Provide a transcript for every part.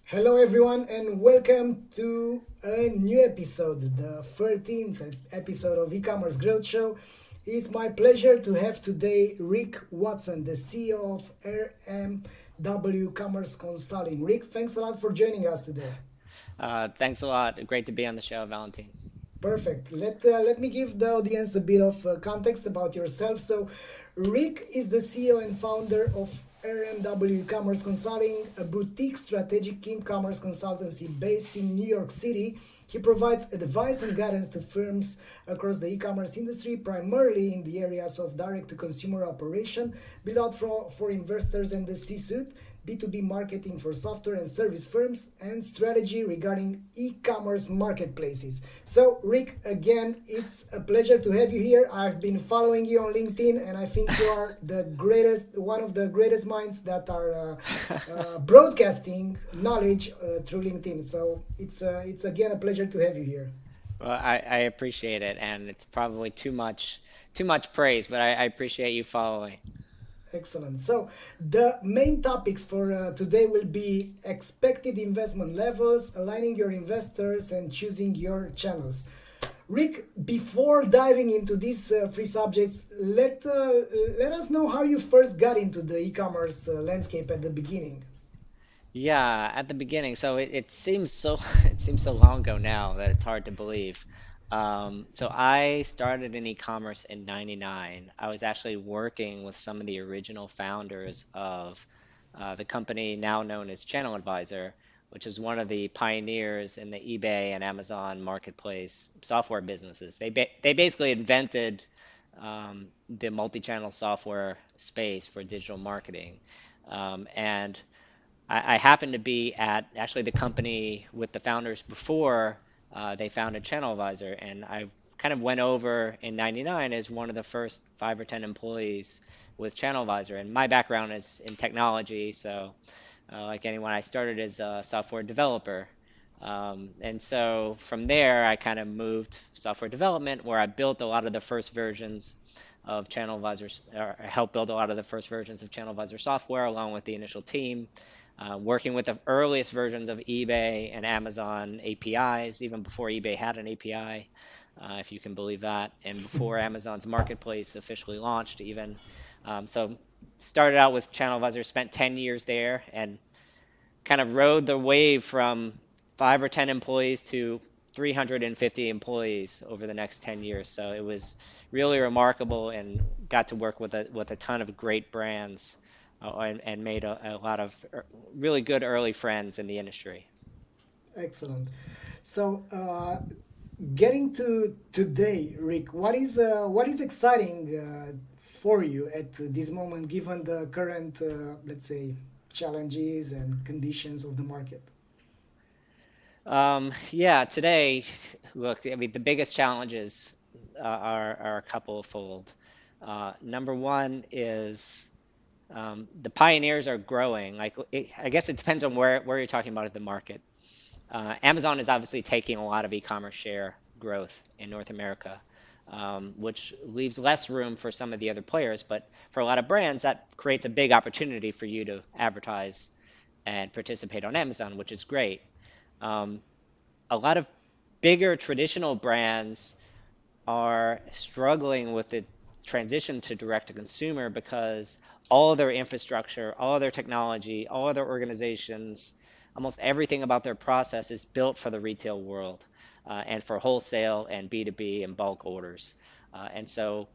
Hello, everyone, and welcome to a new episode, the 13th episode of e-commerce growth show. It's my pleasure to have today Rick Watson, the CEO of RMW Commerce Consulting. Rick, thanks a lot for joining us today. Thanks a lot. Great to be on the show, Valentine. Perfect. Let me give the audience a bit of context about yourself. So, Rick is the CEO and founder of RMW Commerce Consulting, a boutique strategic e-commerce consultancy based in New York City. He provides advice and guidance to firms across the e-commerce industry, primarily in the areas of direct-to-consumer operation, built out for investors and the C-suite, B2B marketing for software and service firms, and strategy regarding e-commerce marketplaces. So, Rick, again, it's a pleasure to have you here. I've been following you on LinkedIn, and I think you are the greatest, one of the greatest minds that are broadcasting knowledge through LinkedIn. So, it's again a pleasure to have you here. Well, I appreciate it, and it's probably too much praise, but I appreciate you following. Excellent. So the main topics for today will be expected investment levels, aligning your investors, and choosing your channels. Rick, before diving into these three subjects, let us know how you first got into the e-commerce landscape at the beginning. Yeah, at the beginning, so it seems so it seems so long ago now that it's hard to believe. So I started in e-commerce in '99. I was actually working with some of the original founders of the company now known as Channel Advisor, which is one of the pioneers in the eBay and Amazon marketplace software businesses. They basically invented the multi-channel software space for digital marketing. And I happened to be at actually the company with the founders before they founded Channel Advisor, and I kind of went over in '99 as one of the first 5 or 10 employees with Channel Advisor. And my background is in technology, so like anyone, I started as a software developer. And so from there, I kind of moved software development, where I built a lot of the first versions of Channel Advisor, or I helped build a lot of the first versions of Channel Advisor software along with the initial team, working with the earliest versions of eBay and Amazon APIs, even before eBay had an API, if you can believe that, and before Amazon's marketplace officially launched, even. So started out with Channel Advisor, spent 10 years there, and kind of rode the wave from 5 or 10 employees to 350 employees over the next 10 years. So it was really remarkable, and got to work with a ton of great brands, and made a lot of really good early friends in the industry. Excellent. So, getting to today, Rick, what is exciting for you at this moment, given the current, let's say, challenges and conditions of the market? Yeah, today, look, I mean, the biggest challenges are a couple of fold. Number one is the pioneers are growing. I guess it depends on where you're talking about in the market. Amazon is obviously taking a lot of e-commerce share growth in North America, which leaves less room for some of the other players. But for a lot of brands, that creates a big opportunity for you to advertise and participate on Amazon, which is great. Um, a lot of bigger traditional brands are struggling with the transition to direct to consumer, because all of their infrastructure, all of their technology, all of their organizations, almost everything about their process is built for the retail world, and for wholesale and B2B and bulk orders. And so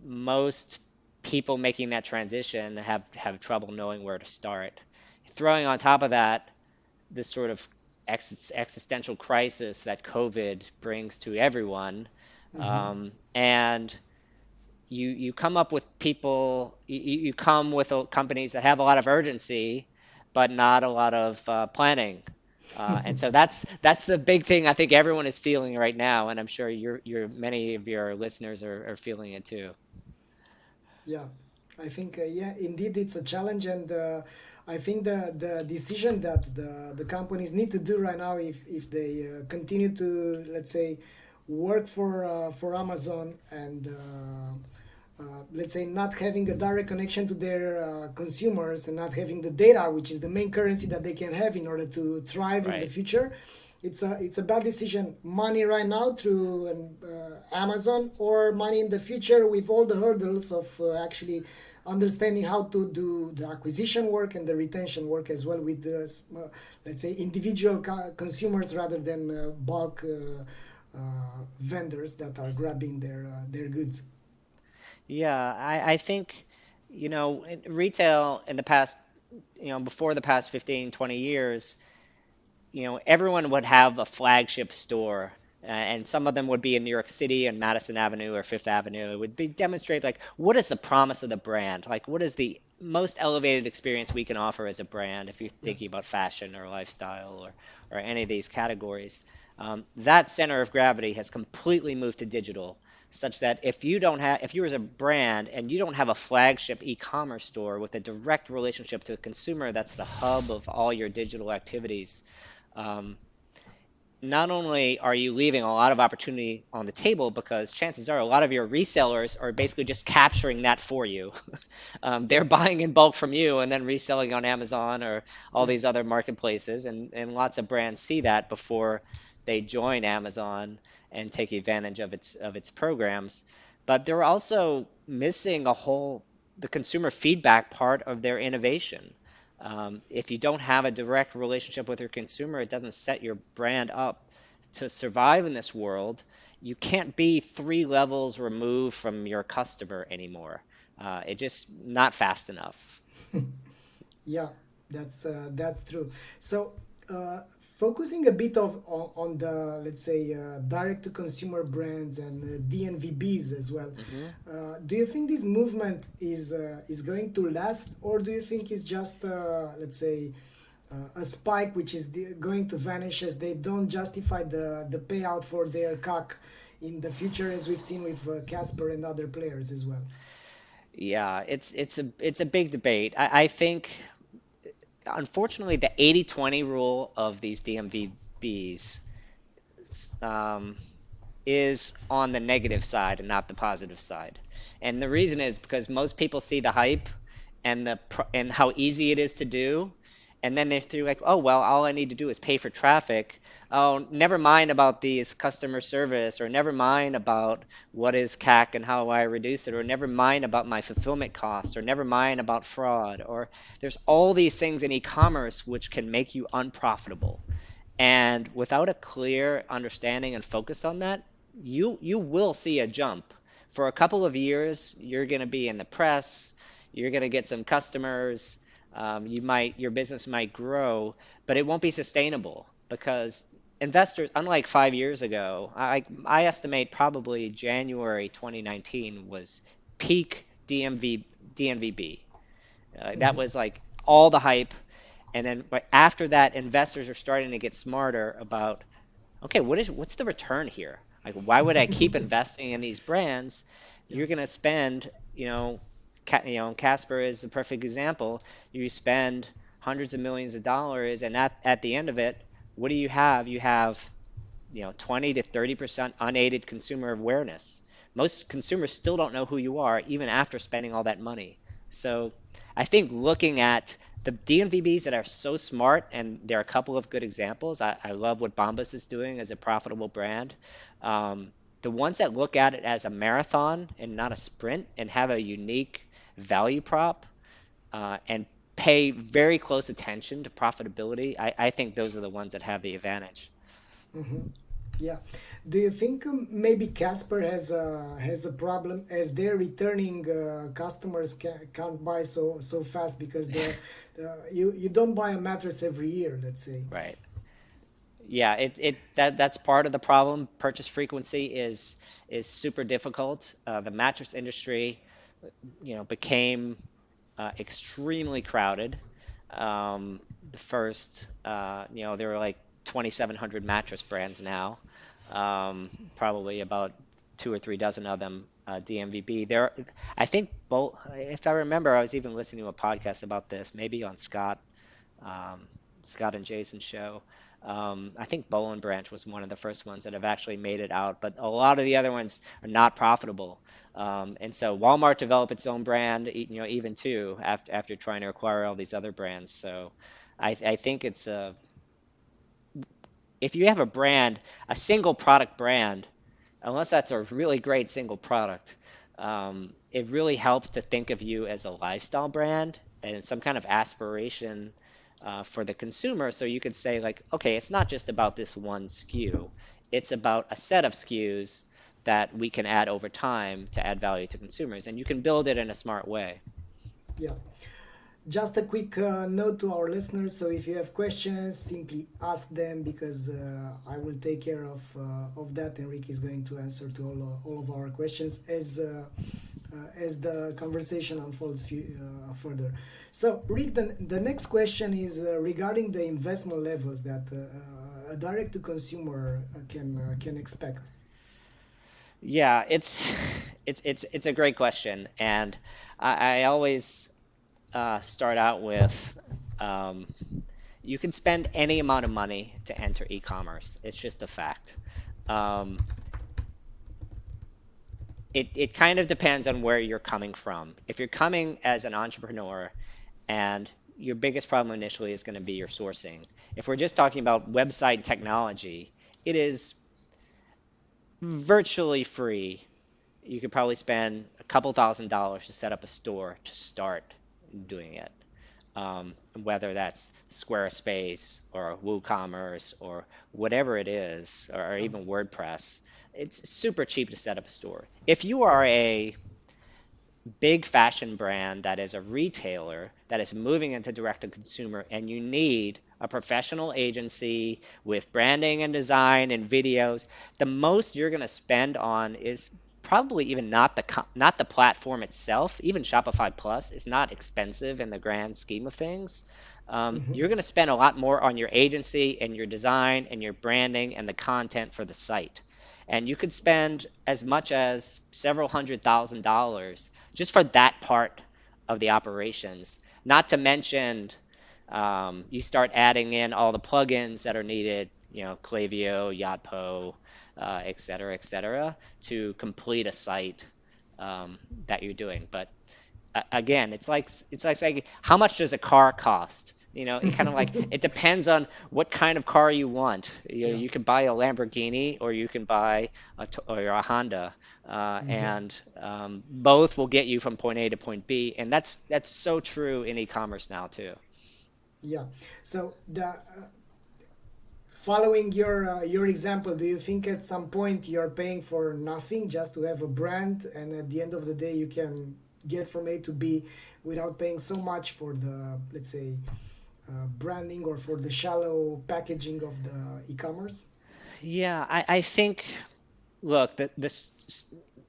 most people making that transition have trouble knowing where to start. Throwing on top of that this sort of existential crisis that COVID brings to everyone, Mm-hmm. and you come up with people, you come with companies that have a lot of urgency, but not a lot of planning. And so that's the big thing I think everyone is feeling right now, and I'm sure many of your listeners are feeling it too. Yeah, I think yeah, indeed, it's a challenge, and I think the decision that the companies need to do right now, if they continue to, let's say, work for Amazon and let's say, not having a direct connection to their consumers and not having the data, which is the main currency that they can have in order to thrive in the Right. future. It's a bad decision. Money right now through Amazon, or money in the future with all the hurdles of actually understanding how to do the acquisition work and the retention work as well with the let's say individual consumers rather than bulk vendors that are grabbing their goods. Yeah, I think, retail in the past, before the past 15, 20 years, everyone would have a flagship store, and some of them would be in New York City and Madison Avenue or Fifth Avenue. It would be demonstrate like what is the promise of the brand? Like what is the most elevated experience we can offer as a brand if you're Yeah. thinking about fashion or lifestyle or any of these categories. That center of gravity has completely moved to digital, such that if you as a brand and you don't have a flagship e-commerce store with a direct relationship to the consumer, that's the hub of all your digital activities. um, Not only are you leaving a lot of opportunity on the table because chances are a lot of your resellers are basically just capturing that for you. Yeah. They're buying in bulk from you and then reselling on Amazon or all Yeah. these other marketplaces, and lots of brands see that before they join Amazon and take advantage of its programs. But they're also missing the consumer feedback part of their innovation. If you don't have a direct relationship with your consumer, it doesn't set your brand up to survive in this world. You can't be three levels removed from your customer anymore. It just not fast enough. Yeah, that's true. So, focusing a bit on the, let's say, direct to consumer brands and DNVBs as well. Hmm. Do you think this movement is going to last, or do you think it's just let's say a spike which is going to vanish as they don't justify the payout for their CAC in the future, as we've seen with Casper and other players as well? Yeah, it's a big debate. I think unfortunately the 80/20 rule of these DMVBs um, is on the negative side and not the positive side. And the reason is because most people see the hype and and how easy it is to do, and then they're like, oh well, all I need to do is pay for traffic. Oh, never mind about these customer service, or never mind about what is CAC and how I reduce it, or never mind about my fulfillment costs, or never mind about fraud, or there's all these things in e-commerce which can make you unprofitable. And without a clear understanding and focus on that, you will see a jump. For a couple of years, you're going to be in the press, you're going to get some customers, your business might grow, but it won't be sustainable because investors, unlike 5 years ago, I estimate probably January 2019 was peak DMVB. That Hmm. was like all the hype, and then right after that, investors are starting to get smarter about, okay, what's the return here? Like, why would I keep investing in these brands? Yeah. You're gonna spend, Casper is the perfect example. You spend hundreds of millions of dollars, and at the end of it, what do you have? You have 20 to 30% unaided consumer awareness. Most consumers still don't know who you are, even after spending all that money. So I think looking at the DMVBs that are so smart, and there are a couple of good examples. I love what Bombas is doing as a profitable brand. The ones that look at it as a marathon and not a sprint and have a unique value prop, and pay very close attention to profitability, I think those are the ones that have the advantage. Hmm. Yeah. Do you think maybe Casper has a problem as their returning customers can't buy so fast because you don't buy a mattress every year, let's say. Right. Yeah, that's part of the problem. Purchase frequency is super difficult. The mattress industry, became extremely crowded. The first, there were like 2,700 mattress brands now. Probably about two or three dozen of them DMVB. I think both. If I remember, I was even listening to a podcast about this, maybe on um, Scott and Jason's show. I think Bowl and Branch was one of the first ones that have actually made it out, but a lot of the other ones are not profitable. And so Walmart developed its own brand, even too, after trying to acquire all these other brands. So I think it's if you have a brand, a single product brand, unless that's a really great single product, it really helps to think of you as a lifestyle brand and some kind of aspiration for the consumer. So you could say, like, okay, it's not just about this one SKU, it's about a set of SKUs that we can add over time to add value to consumers. And you can build it in a smart way. Yeah. Just a quick note to our listeners. So if you have questions, simply ask them because I will take care of that. Enrique is going to answer to all of our questions as the conversation unfolds further. So, Rick, the next question is regarding the investment levels that a direct to consumer can expect. Yeah, it's a great question, and I always start out with um, you can spend any amount of money to enter e-commerce. It's just a fact. Um, it kind of depends on where you're coming from. If you're coming as an entrepreneur and your biggest problem initially is going to be your sourcing. If we're just talking about website technology, it is virtually free. You could probably spend a couple $1,000s to set up a store to start doing it. Whether that's Squarespace or WooCommerce or whatever it is, or Yeah, even WordPress, it's super cheap to set up a store. If you yeah, are a big fashion brand that is a retailer that is moving into direct to consumer and you need a professional agency with branding and design and videos, the most you're going to spend on is probably even not the platform itself. Even Shopify Plus is not expensive in the grand scheme of things. hmm, You're going to spend a lot more on your agency and your design and your branding and the content for the site. And you could spend as much as several $100,000 just for that part of the operations. Not to mention, you start adding in all the plugins that are needed, Klaviyo, Yotpo, et cetera, to complete a site that you're doing. But again, it's like saying, how much does a car cost? It kind of like it depends on what kind of car you want. yeah, You can buy a Lamborghini or you can buy or a Honda, hmm, and both will get you from point A to point B, and that's so true in e-commerce now too. yeah. So the following your example, do you think at some point you're paying for nothing just to have a brand, and at the end of the day you can get from A to B without paying so much for the, let's say, branding or for the shallow packaging of the e-commerce? Yeah, I think, look, the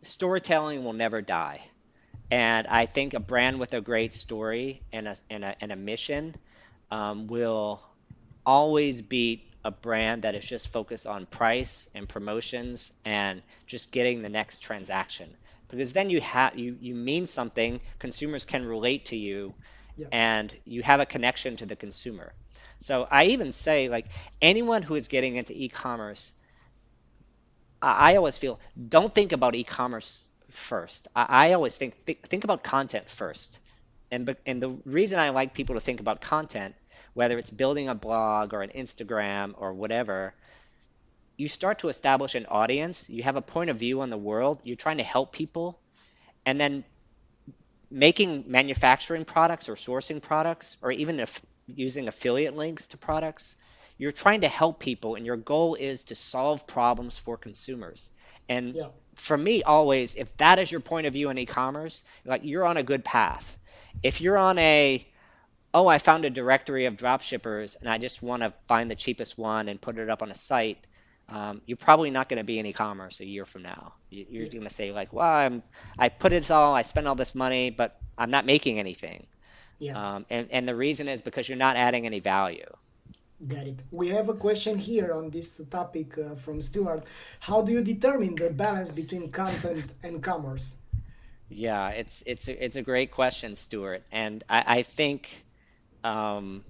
storytelling will never die. And I think a brand with a great story and a mission will always beat a brand that is just focused on price and promotions and just getting the next transaction. Because then you mean something, consumers can relate to you, Yeah, and you have a connection to the consumer. So I even say, like, anyone who is getting into e-commerce, I always feel, don't think about e-commerce first. I always think about content first. And the reason I like people to think about content, whether it's building a blog or an Instagram or whatever, you start to establish an audience, you have a point of view on the world, you're trying to help people, and then making manufacturing products or sourcing products, or even if using affiliate links to products, you're trying to help people, and your goal is to solve problems for consumers. And yeah, for me, always, if that is your point of view in e-commerce, like, you're on a good path. If you're on oh, I found a directory of drop shippers and I just want to find the cheapest one and put it up on a site, you're probably not going to be in e-commerce a year from now. You're yeah, going to say, like, well, I put it all, I spent all this money, but I'm not making anything. yeah. And the reason is because you're not adding any value. Got it. We have a question here on this topic from Stuart. How do you determine the balance between content and commerce? Yeah, it's a great question, Stuart. And I think um,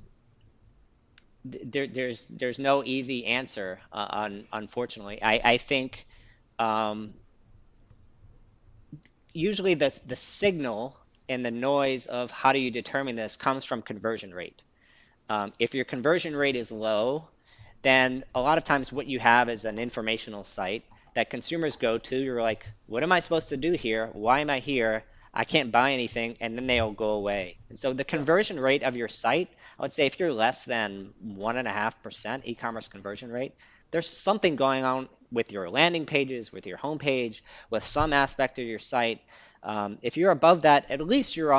there's no easy answer, unfortunately. I think um, usually the signal and the noise of how do you determine this comes from conversion rate. If your conversion rate is low, then a lot of times what you have is an informational site that consumers go to. You're like, what am I supposed to do here? Why am I here? I can't buy anything, and then they'll go away. And so the Yeah, conversion rate of your site, I would say if you're less than 1.5% e-commerce conversion rate, there's something going on with your landing pages, with your homepage, with some aspect of your site. If you're above that, at least you're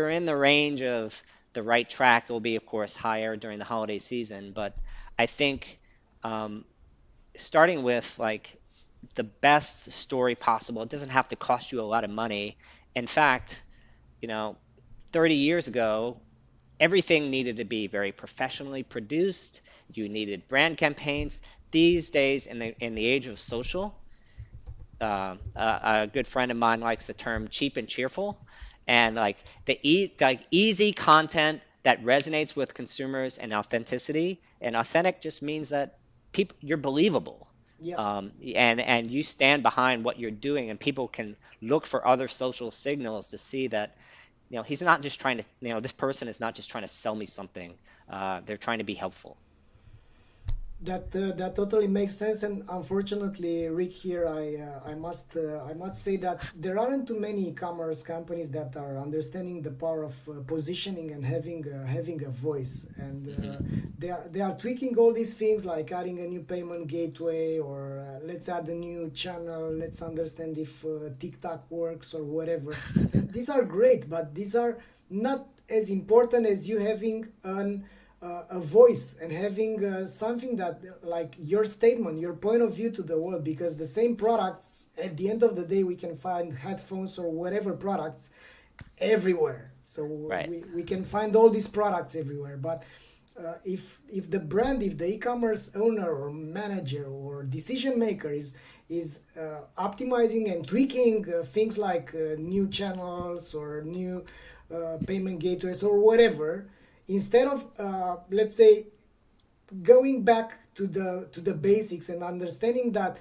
in the range of the right track. It will be, of course, higher during the holiday season, but I think um, starting with like the best story possible, it doesn't have to cost you a lot of money. In fact, you know, 30 years ago, everything needed to be very professionally produced. You needed brand campaigns. These days, in the age of social, a good friend of mine likes the term cheap and cheerful, and like like easy content that resonates with consumers and authenticity. And authentic just means that people you're believable, yeah. and you stand behind what you're doing, and people can look for other social signals to see that he's not just trying to this person is not just trying to sell me something. They're trying to be helpful. That totally makes sense, and unfortunately, Rick, here I must say that there aren't too many e-commerce companies that are understanding the power of positioning and having a voice, and they are tweaking all these things like adding a new payment gateway, or let's add a new channel, let's understand if TikTok works or whatever, and these are great, but these are not as important as you having a voice and having something that like your statement, your point of view to the world, because the same products at the end of the day we can find headphones or whatever products everywhere, so Right. we can find all these products everywhere, but if the brand, if the e-commerce owner or manager or decision maker is optimizing and tweaking things like new channels or new payment gateways or whatever, instead of let's say going back to the basics and understanding that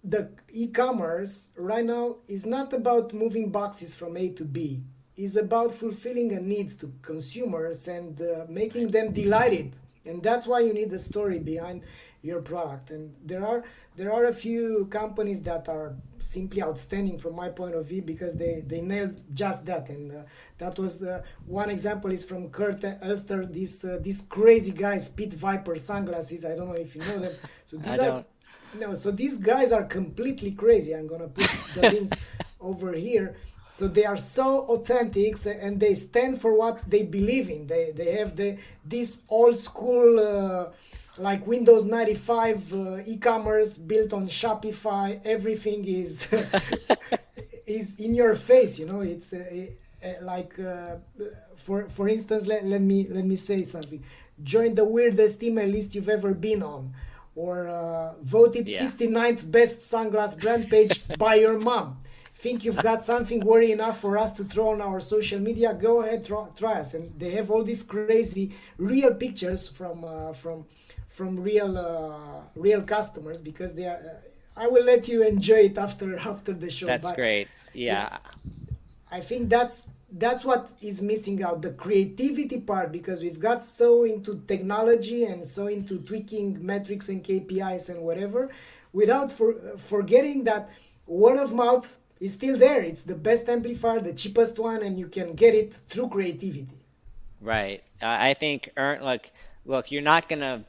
the e-commerce right now is not about moving boxes from A to B, is about fulfilling a need to consumers and making Right. them delighted, and that's why you need the story behind your product. And there are a few companies that are simply outstanding from my point of view because they nailed just that. And that was one example is from Kurt Elster, these crazy guys, Pit Viper sunglasses, I don't know if you know them. So I these are don't. no, so these guys are completely crazy. I'm gonna put the link over here. So they are so authentic, and they stand for what they believe in. They have this old school like Windows 95 e-commerce built on Shopify. Everything is is in your face. It's like for instance, let me say something. Join the weirdest email list you've ever been on, or voted Yeah. 69th best sunglass brand page by your mom. Think you've got something worry enough for us to throw on our social media? Go ahead, try us. And they have all these crazy real pictures from real customers, because they are. I will let you enjoy it after the show, That's but great. yeah, Yeah. I think that's what is missing out, the creativity part, because we've got so into technology and so into tweaking metrics and KPIs and whatever, without forgetting that word of mouth is still there. It's the best amplifier, the cheapest one, and you can get it through creativity. Right. I think look, you're not gonna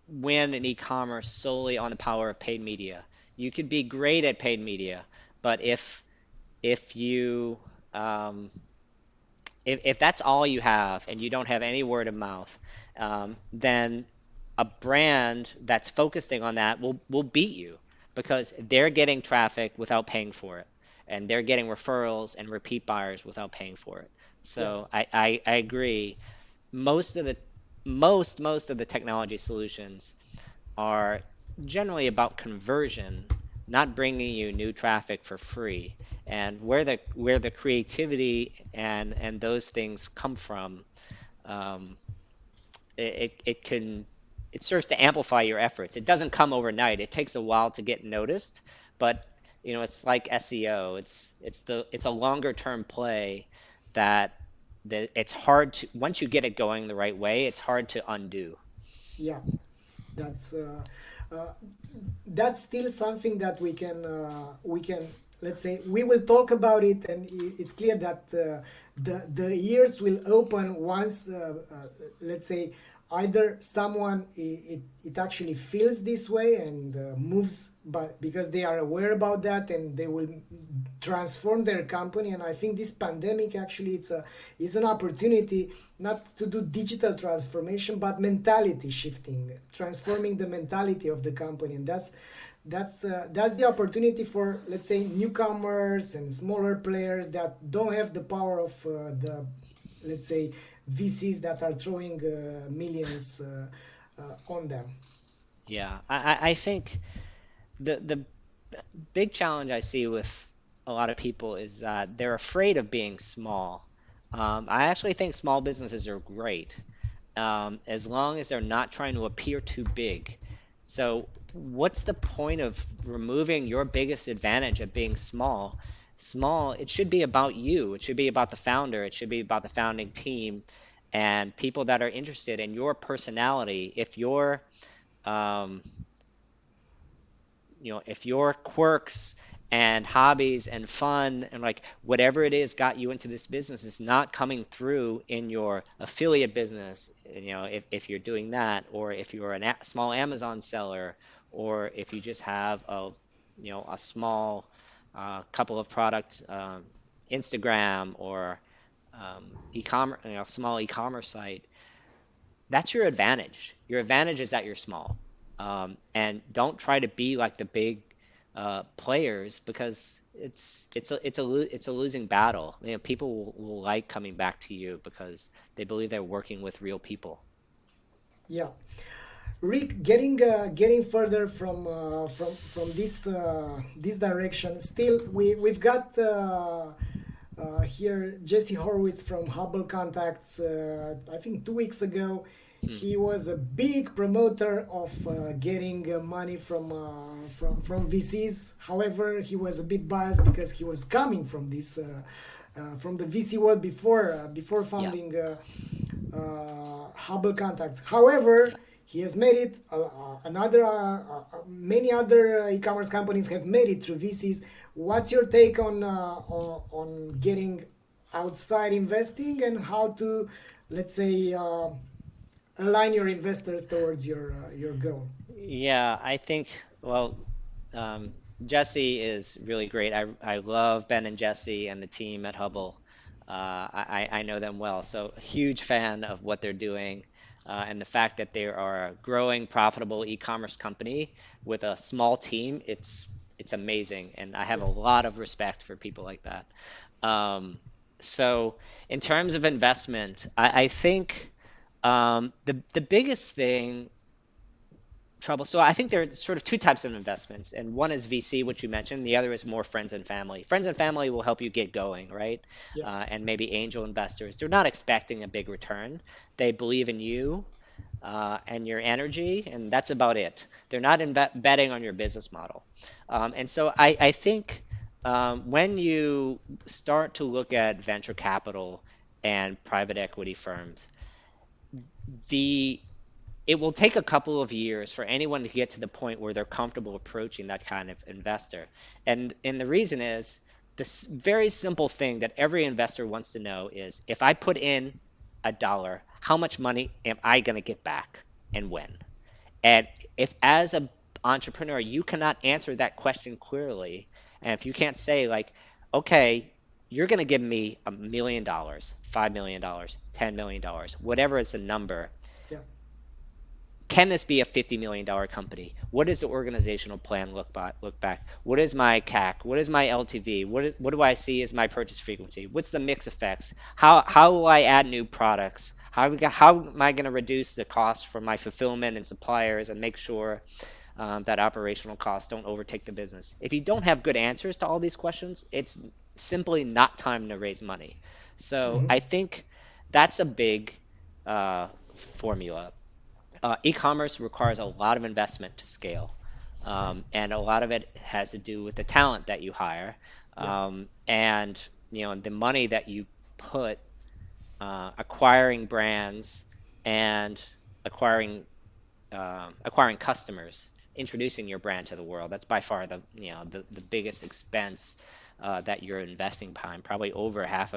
win in e-commerce solely on the power of paid media. You could be great at paid media, but if you if that's all you have and you don't have any word of mouth, then a brand that's focusing on that will beat you because they're getting traffic without paying for it, and they're getting referrals and repeat buyers without paying for it. Yeah, So I agree. Most of the technology solutions are generally about conversion, not bringing you new traffic for free. And where the creativity and those things come from, um, it can it serves to amplify your efforts. It doesn't come overnight. It takes a while to get noticed, but it's like SEO. It's a longer term play that it's hard to once you get it going the right way, it's hard to undo. Yeah, that's uh, that's still something that we can, let's say, we will talk about it, and it's clear that the ears will open once, let's say, either someone it actually feels this way and moves, but because they are aware about that, and they will transform their company. And I think this pandemic actually it's a is an opportunity not to do digital transformation but mentality shifting, transforming the mentality of the company. And that's the opportunity for, let's say, newcomers and smaller players that don't have the power of the, let's say, VCs that are throwing millions on them. Yeah, I think the big challenge I see with a lot of people is that they're afraid of being small. I actually think small businesses are great, as long as they're not trying to appear too big. So, what's the point of removing your biggest advantage of being small? Small, it should be about you. It should be about the founder. It should be about the founding team and people that are interested in your personality. Um, if your quirks and hobbies and fun and like whatever it is got you into this business is not coming through in your affiliate business, if you're doing that, or if you're a small Amazon seller, or if you just have a small couple of product Instagram or e-commerce, small e-commerce site, that's your advantage. Your advantage is that you're small. And don't try to be like the big players, because it's a losing battle. People will like coming back to you because they believe they're working with real people. Yeah. Rick, getting further from this direction, still we've got here Jesse Horowitz from Hubble Contacts. I think 2 weeks ago, Hmm. he was a big promoter of getting money from VCs. However, he was a bit biased because he was coming from this from the VC world before Yeah, founding Hubble Contacts. However, yeah. he has made it. Many other e-commerce companies have made it through VCs. What's your take on getting outside investing, and how to, let's say, align your investors towards your goal? Yeah, I think, well, um, Jesse is really great. I love Ben and Jesse and the team at Hubble. I know them well, so a huge fan of what they're doing, and the fact that they are a growing, profitable e-commerce company with a small team. It's amazing, and I have Yeah. a lot of respect for people like that. Um, so, in terms of investment, I think the biggest thing trouble. So I think there are sort of two types of investments, and one is VC, which you mentioned. The other is more friends and family. Friends and family will help you get going, right? Yeah. And maybe angel investors. They're not expecting a big return. They believe in you and your energy, and that's about it. They're not betting on your business model. And so I think when you start to look at venture capital and private equity firms, the it will take a couple of years for anyone to get to the point where they're comfortable approaching that kind of investor. And the reason is this very simple thing that every investor wants to know is, if I put in $1, how much money am I going to get back and when? And if as an entrepreneur you cannot answer that question clearly, and if you can't say like, okay, you're going to give me $1 million, $5 million, $10 million, whatever is the number, Yeah. can this be a $50 million company? What does the organizational plan look back? What is my CAC? What is my LTV? What do I see as my purchase frequency? What's the mix effects? How will I add new products? How am I going to reduce the cost for my fulfillment and suppliers and make sure that operational costs don't overtake the business? If you don't have good answers to all these questions, it's simply not time to raise money. So Hmm. I think that's a big formula. E-commerce requires a lot of investment to scale, and a lot of it has to do with the talent that you hire, Yeah. and the money that you put acquiring brands and acquiring acquiring customers, introducing your brand to the world. That's by far the biggest expense that you're investing behind. Probably over half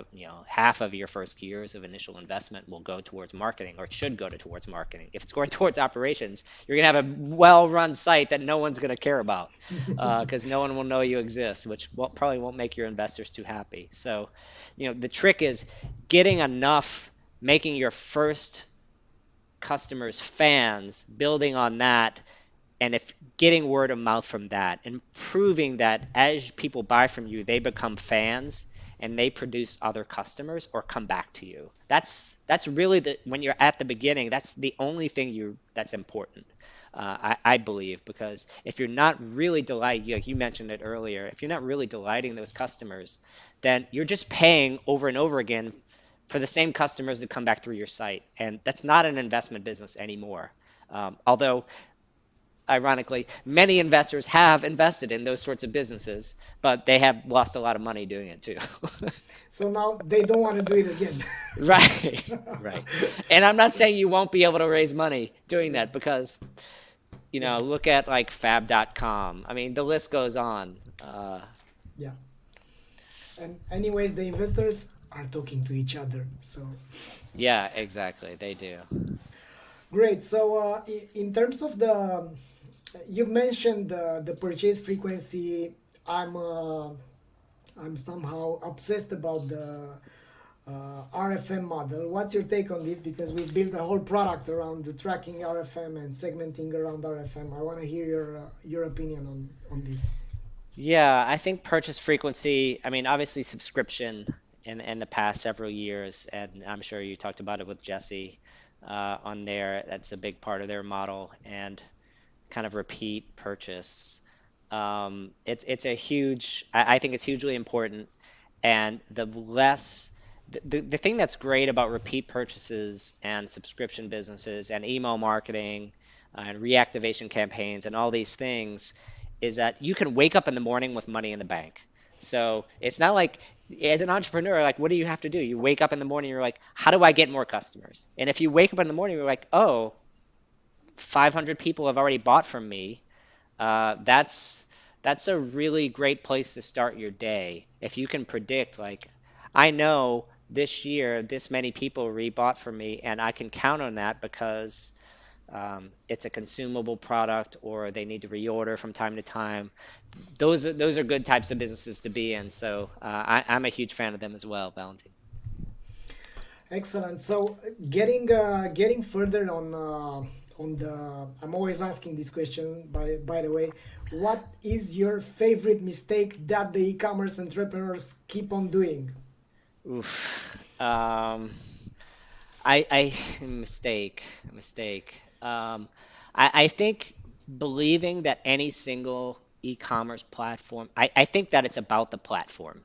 of your first years of initial investment will go towards marketing, or it should go towards marketing. If it's going towards operations, you're gonna have a well-run site that no one's gonna care about because no one will know you exist, which probably won't make your investors too happy. So, the trick is getting enough, making your first customers fans, building on that, and if getting word of mouth from that, and proving that as people buy from you, they become fans and they produce other customers or come back to you. That's really when you're at the beginning, that's the only thing that's important. I believe, because if you're not really delighting, like you mentioned it earlier, if you're not really delighting those customers, then you're just paying over and over again for the same customers to come back through your site, and that's not an investment business anymore. Although ironically, many investors have invested in those sorts of businesses, but they have lost a lot of money doing it too. So now they don't want to do it again. Right, right. And I'm not So, saying you won't be able to raise money doing yeah, that, because, yeah, look at like fab.com. I mean, the list goes on. yeah. And anyways, the investors are talking to each other. So Yeah, exactly. They do. great. So in terms of you've mentioned the purchase frequency. I'm uh, I'm somehow obsessed about the RFM model. What's your take on this? Because we've built a whole product around the tracking RFM and segmenting around RFM. I want to hear your opinion on this. Yeah, I think purchase frequency, I mean, obviously subscription in the past several years, and I'm sure you talked about it with Jesse on there. That's a big part of their model, and kind of repeat purchase. It's a huge, I think it's hugely important, and the thing that's great about repeat purchases and subscription businesses and email marketing and reactivation campaigns and all these things is that you can wake up in the morning with money in the bank. So it's not like, as an entrepreneur, like, what do you have to do? You wake up in the morning, you're like, how do I get more customers? And if you wake up in the morning, you're like, oh, 500 people have already bought from me. That's a really great place to start your day. If you can predict, like, I know this year this many people rebought from me, and I can count on that because it's a consumable product, or they need to reorder from time to time. Those are good types of businesses to be in. So I'm a huge fan of them as well, Valentin. Excellent. So getting further on the, I'm always asking this question, by the way. What is your favorite mistake that the e-commerce entrepreneurs keep on doing? Oof. I mistake. I think believing that any single e-commerce platform, I think that it's about the platform.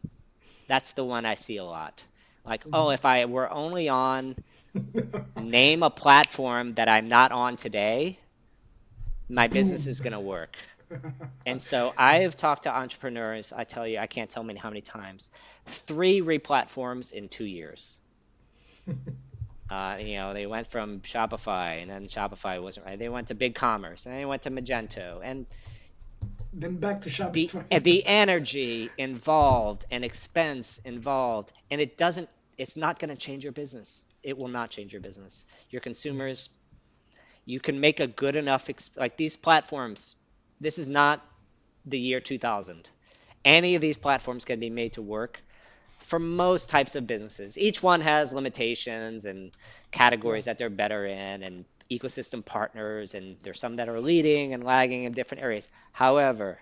That's the one I see a lot. Like, oh, if I were only on, name a platform that I'm not on today, my business is Boom. going to work. And so I've talked to entrepreneurs, I tell you, I can't tell how many times, three replatforms in 2 years. They went from Shopify, and then Shopify wasn't right. They went to BigCommerce, and then they went to Magento, and Then back to the Shopify. the energy involved and expense involved, and it's not going to change your business. It will not change your business. Your Yeah. consumers, you can make a good enough like these platforms. This is not the year 2000. Any of these platforms can be made to work for most types of businesses. Each one has limitations and Yeah. categories that they're better in, and ecosystem partners, and there's some that are leading and lagging in different areas. However,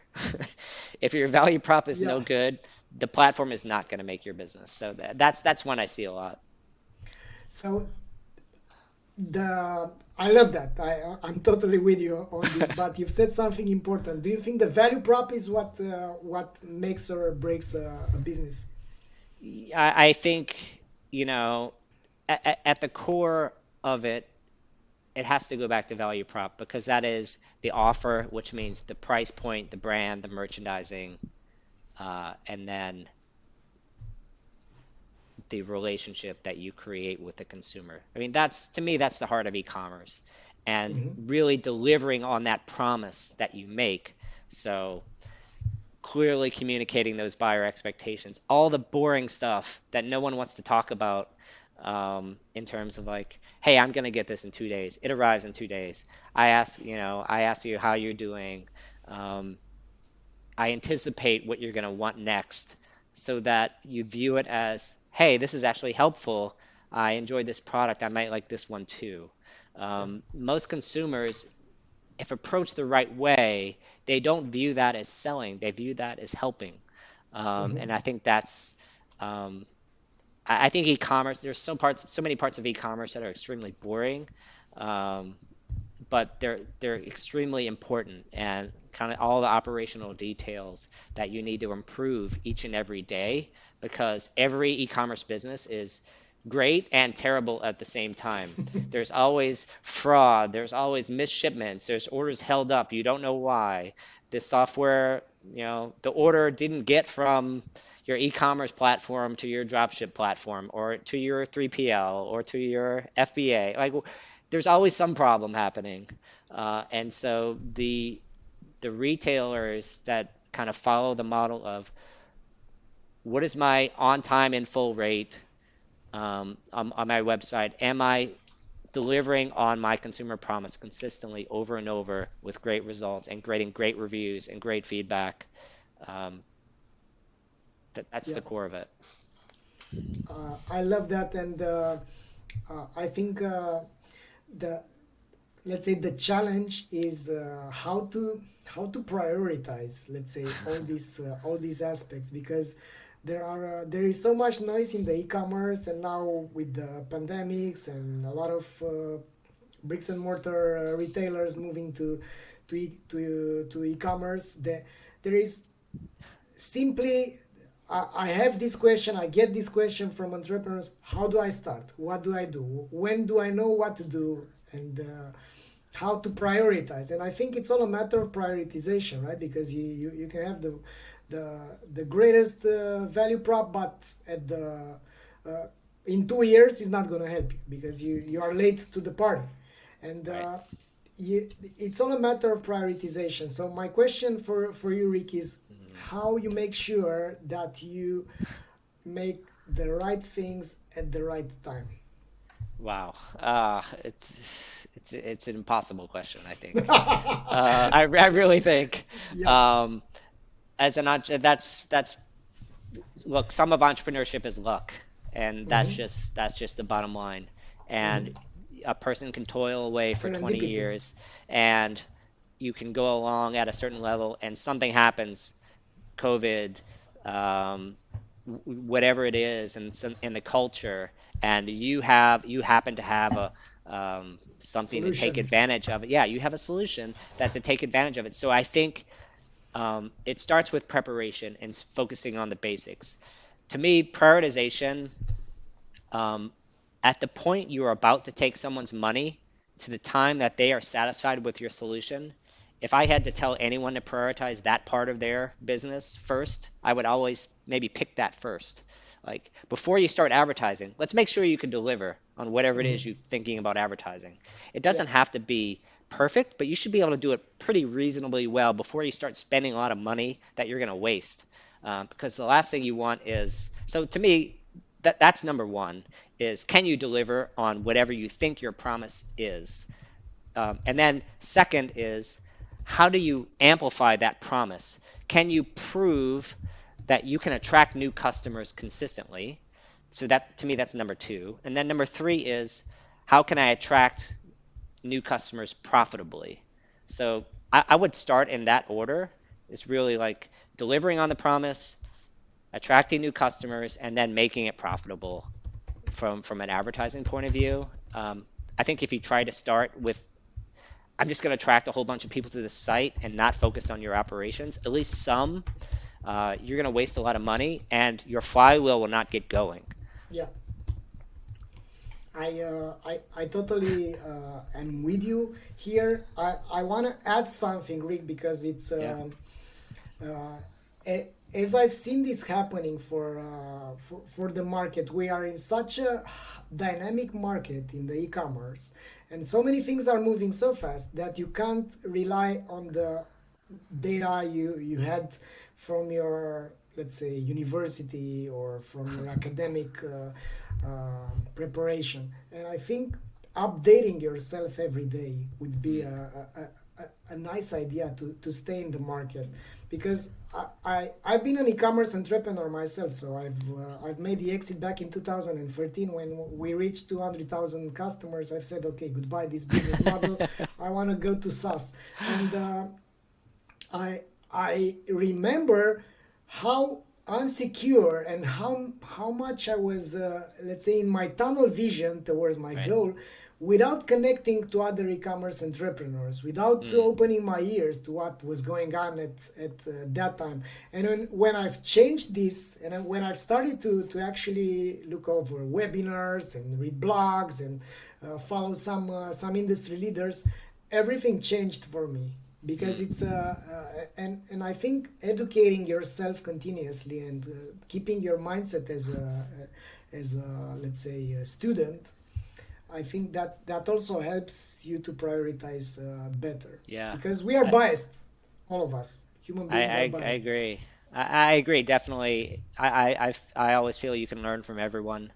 if your value prop is Yeah. no good, the platform is not going to make your business. So that's one I see a lot. So the I love that. I'm totally with you on this. But you've said something important. Do you think the value prop is what makes or breaks a business? I think, at the core of it, it has to go back to value prop because that is the offer, which means the price point, the brand, the merchandising, and then the relationship that you create with the consumer. I mean, that's to me, that's the heart of e-commerce and Hmm. really delivering on that promise that you make. So clearly communicating those buyer expectations, all the boring stuff that no one wants to talk about in terms of like, hey, I'm gonna get this in 2 days. It arrives in 2 days. I ask you how you're doing. Um, I anticipate what you're gonna want next, so that you view it as, hey, this is actually helpful. I enjoyed this product. I might like this one too. Yeah. Most consumers, if approached the right way, they don't view that as selling. They view that as helping. Hmm. And I think that's, um, I think e-commerce, there's so many parts of e-commerce that are extremely boring. Um, but they're extremely important and kind of all the operational details that you need to improve each and every day because every e-commerce business is great and terrible at the same time. There's always fraud, there's always missed shipments, there's orders held up, you don't know why. The software, the order didn't get from your e-commerce platform to your dropship platform or to your 3PL or to your FBA. Like there's always some problem happening. And so the retailers that kind of follow the model of what is my on time in full rate on my website? Am I delivering on my consumer promise consistently over and over with great results and getting great reviews and great feedback? Um, that's Yeah. the core of it. I love that, and I think the let's say the challenge is how to prioritize, let's say, all these aspects, because there is so much noise in the e-commerce, and now with the pandemics and a lot of bricks and mortar retailers moving to e-commerce, there is simply I have this question, I get this question from entrepreneurs: how do I start, what do I do, when do I know what to do, and how to prioritize. And I think it's all a matter of prioritization, right? Because you can have the greatest value prop, but at the uh, in 2 years it's not going to help you because you are late to the party. And Right. it's all a matter of prioritization. So my question for you, Rick, is Mhm. how you make sure that you make the right things at the right time. Wow. It's an impossible question, I think. I really think. Yeah. Um, as an entre that's look, some of entrepreneurship is luck, and Hmm. that's just the bottom line. And Hmm. a person can toil away for 20 Serendipity. years, and you can go along at a certain level, and something happens, COVID, um, whatever it is, and some in the culture, and you happen to have a something to take Solution. advantage of it. Yeah, you have a solution that to take advantage of it. So I think it starts with preparation and focusing on the basics. To me, prioritization, um, at the point you are about to take someone's money to the time that they are satisfied with your solution, if I had to tell anyone to prioritize that part of their business first, I would always maybe pick that first. Like before you start advertising, let's make sure you can deliver on whatever it Hmm. is you're thinking about advertising. It Yeah. doesn't have to be perfect, but you should be able to do it pretty reasonably well before you start spending a lot of money that you're going to waste. Because the last thing you want is, so to me, that's number one, is can you deliver on whatever you think your promise is? And then second is how do you amplify that promise? Can you prove that you can attract new customers consistently? So that to me that's number two. And then number three is how can I attract new customers profitably? So I would start in that order. It's really like delivering on the promise, attracting new customers, and then making it profitable from an advertising point of view. I think if you try to start with, I'm just going to attract a whole bunch of people to the site and not focus on your operations, at least some, you're going to waste a lot of money and your flywheel will not get going. Yeah. I totally am with you here. I want to add something, Rick, because it's Yeah. uh, as I've seen this happening for the market. We are in such a dynamic market in the e-commerce, and so many things are moving so fast that you can't rely on the data you had from your, let's say, university or from your academic preparation. And I think updating yourself every day would be Mm. a nice idea to stay in the market, because I've been an e-commerce entrepreneur myself. So I've made the exit back in 2013 when we reached 200,000 customers. I've said, okay, goodbye this business model. I want to go to SaaS. And I I remember how unsecure and how much I was, let's say, in my tunnel vision towards my Right. goal, without connecting to other e-commerce entrepreneurs, without Mm. opening my ears to what was going on at that time. And when I've changed this, and when I've started to actually look over webinars and read blogs and follow some industry leaders, everything changed for me, because Mm. it's and I think educating yourself continuously and keeping your mindset as a, let's say, a student. I think that also helps you to prioritize better, Yeah. because we are I, biased. All of us human I, beings are I biased. agree. I agree, definitely. I always feel you can learn from everyone,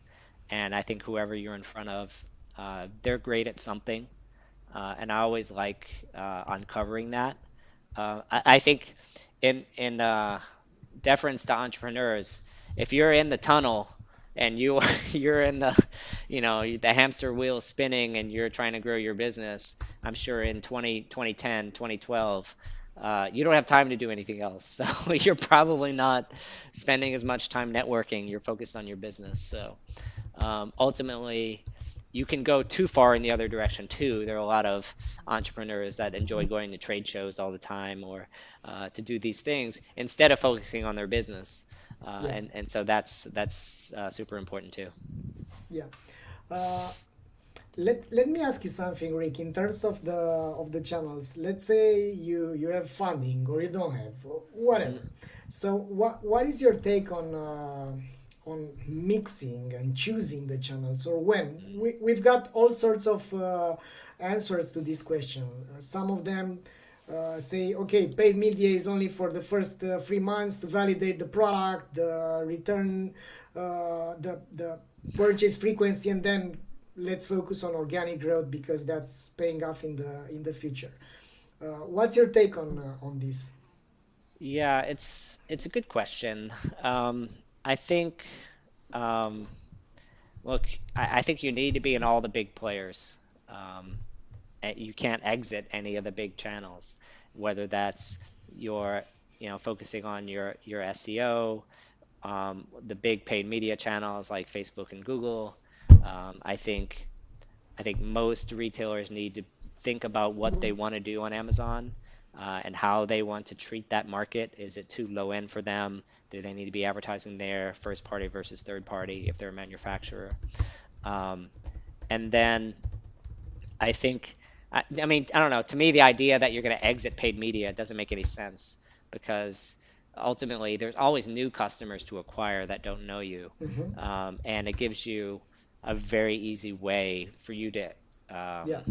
and I think whoever you're in front of, they're great at something, and I always like uncovering that. I think in deference to entrepreneurs, if you're in the tunnel and you're in the the hamster wheel spinning and you're trying to grow your business, I'm sure in 2010, 2012, you don't have time to do anything else. So you're probably not spending as much time networking. You're focused on your business. So ultimately, you can go too far in the other direction too. There are a lot of entrepreneurs that enjoy going to trade shows all the time or to do these things instead of focusing on their business. Yeah, And so that's super important too. yeah. Uh, let me ask you something, Rick. In terms of the channels, let's say you have funding or you don't have, or Mhm. whatever. So what is your take on mixing and choosing the channels, or when we've got all sorts of answers to this question. Some of them say, okay, paid media is only for the first 3 months to validate the product, the return, the purchase frequency, and then let's focus on organic growth because that's paying off in the future. What's your take on this? Yeah, it's a good question. I think um, look, I think you need to be in all the big players. Um, you can't exit any of the big channels, whether that's your, focusing on your SEO, the big paid media channels like Facebook and Google. I think most retailers need to think about what they want to do on Amazon. And how they want to treat that market. Is it too low end for them? Do they need to be advertising there, first party versus third party if they're a manufacturer? Um, and then I think, I mean, I don't know. To me, the idea that you're going to exit paid media doesn't make any sense because ultimately there's always new customers to acquire that don't know you. Mm-hmm. And it gives you a very easy way for you to, Yeah,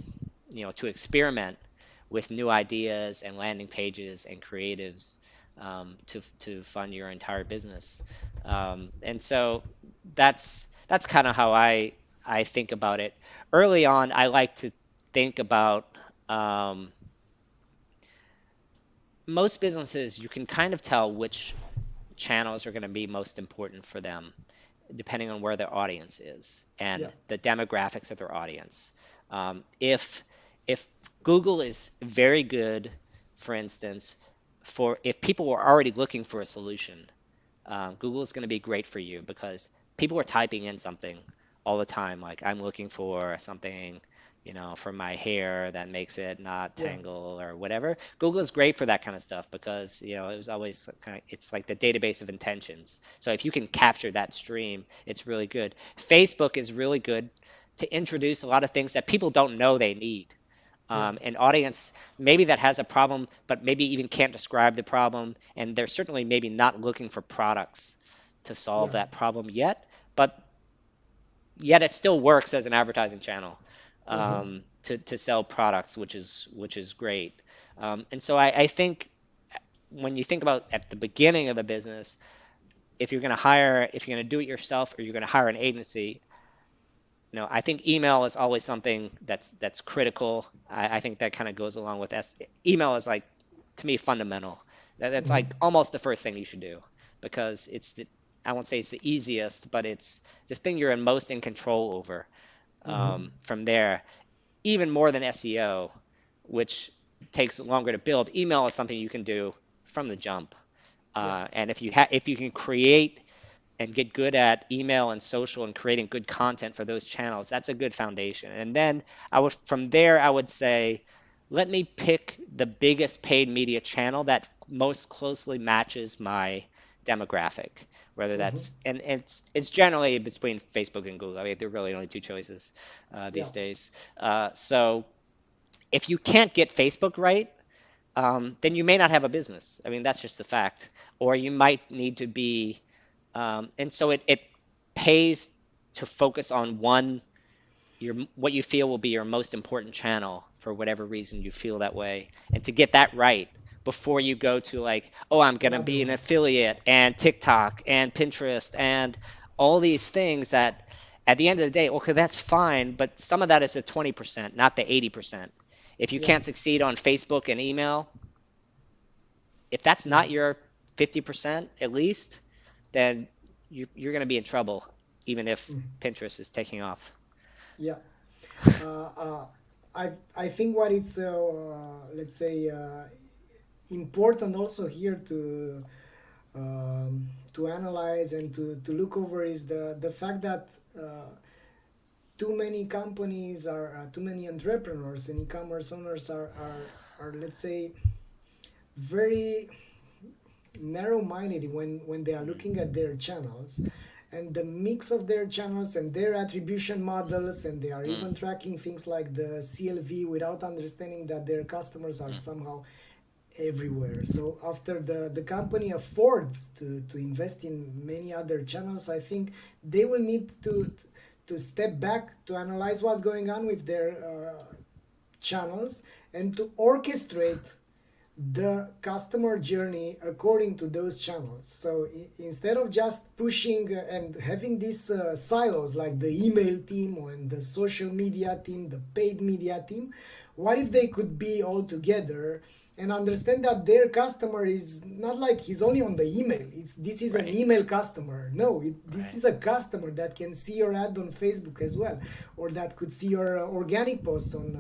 um, to experiment with new ideas and landing pages and creatives to fund your entire business. And so that's kind of how I think about it. Early on, I like to think about um, most businesses, you can kind of tell which channels are going to be most important for them depending on where their audience is yeah, and the demographics of their audience. If Google is very good, for instance, for if people were already looking for a solution, Google is going to be great for you because people are typing in something all the time. Like I'm looking for something, for my hair that makes it not yeah, tangle or whatever. Google is great for that kind of stuff because, it was always kind of, it's like the database of intentions. So if you can capture that stream, it's really good. Facebook is really good to introduce a lot of things that people don't know they need. Yeah. An audience maybe that has a problem, but maybe even can't describe the problem, and they're certainly maybe not looking for products to solve Yeah. that problem yet, but yet it still works as an advertising channel Uh-huh. to sell products, which is great. And so I think when you think about at the beginning of the business, if you're going to do it yourself or you're going to hire an agency, I think email is always something that's critical. I think that kind of goes along with email is like to me fundamental. That's Mhm. like almost the first thing you should do because I won't say it's the easiest, but it's the thing you're most in control over. Mhm. From there, even more than SEO, which takes longer to build, email is something you can do from the jump. Yeah. And if you can create and get good at email and social and creating good content for those channels, that's a good foundation. And then from there, I would say, let me pick the biggest paid media channel that most closely matches my demographic, whether Mhm. and it's generally between Facebook and Google. I mean, there are really only two choices Yeah. these days. So if you can't get Facebook right, then you may not have a business. I mean, that's just a fact. Or you might need to be and so it pays to focus on what you feel will be your most important channel for whatever reason you feel that way, and to get that right before you go to like, oh, I'm gonna Another be an one. affiliate and TikTok and Pinterest and all these things that at the end of the day, okay, that's fine, but some of that is the 20%, not the 80%. If you Yeah. can't succeed on Facebook and email, if that's Yeah. not your 50% at least, then you're going to be in trouble, even if Mhm. Pinterest is taking off. Yeah. Uh, uh, I think what it's let's say important also here to analyze and to look over is the fact that too many companies are too many entrepreneurs and e-commerce owners are let's say very narrow-minded when they are Mm, looking at their channels and the mix of their channels and their attribution models, and they are mm, even tracking things like the CLV without understanding that their customers are mm, somehow everywhere. So after the company affords to invest in many other channels, I think they will need to step back to analyze what's going on with their channels and to orchestrate the customer journey according to those channels. So instead of just pushing and having these silos like the email team or the social media team, the paid media team, what if they could be all together and understand that their customer is not like he's only on the email. This is an right, email customer. No, this right. is a customer that can see your ad on Facebook as well, or that could see your organic posts on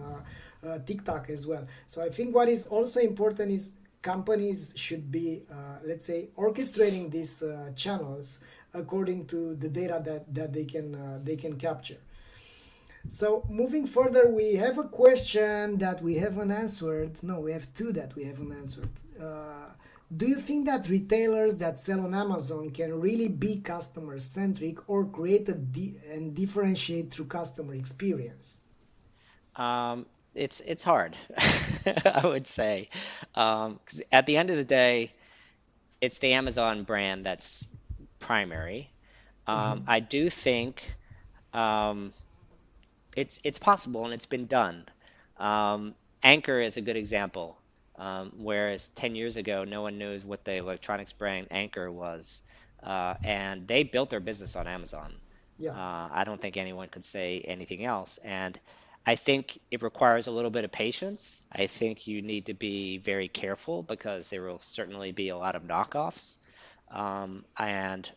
TikTok as well. So I think what is also important is companies should be, let's say, orchestrating these channels according to the data that they can capture. So moving further, we have a question that we haven't answered. No, we have two that we haven't answered. Do you think that retailers that sell on Amazon can really be customer centric or create and differentiate through customer experience? It's hard, I would say, 'cause at the end of the day, it's the Amazon brand that's primary. Mm-hmm. I do think um, it's possible and it's been done. Anchor is a good example. Whereas 10 years ago, no one knew what the electronics brand Anchor was. And they built their business on Amazon. Yeah. I don't think anyone could say anything else. And I think it requires a little bit of patience. I think you need to be very careful because there will certainly be a lot of knockoffs. And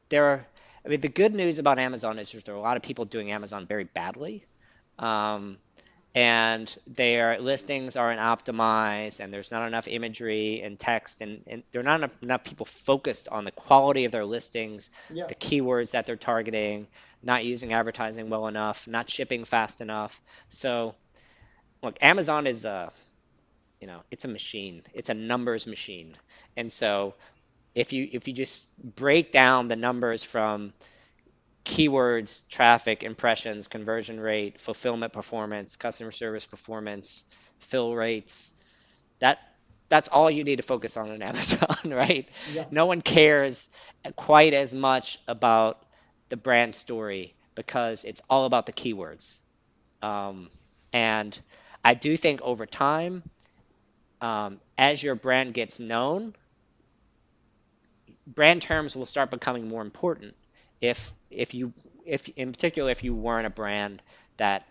there are, I mean, the good news about Amazon is there are a lot of people doing Amazon very badly. Um, and their listings aren't optimized, and there's not enough imagery and text, and there are not enough people focused on the quality of their listings, Yeah. the keywords that they're targeting, not using advertising well enough, not shipping fast enough. So, look, Amazon is it's a machine. It's a numbers machine. And so if you just break down the numbers from keywords, traffic, impressions, conversion rate, fulfillment performance, customer service performance, fill rates. That that's all you need to focus on Amazon, right? Yeah. No one cares quite as much about the brand story because it's all about the keywords. Um, and I do think over time, as your brand gets known, brand terms will start becoming more important. If in particular if you weren't a brand that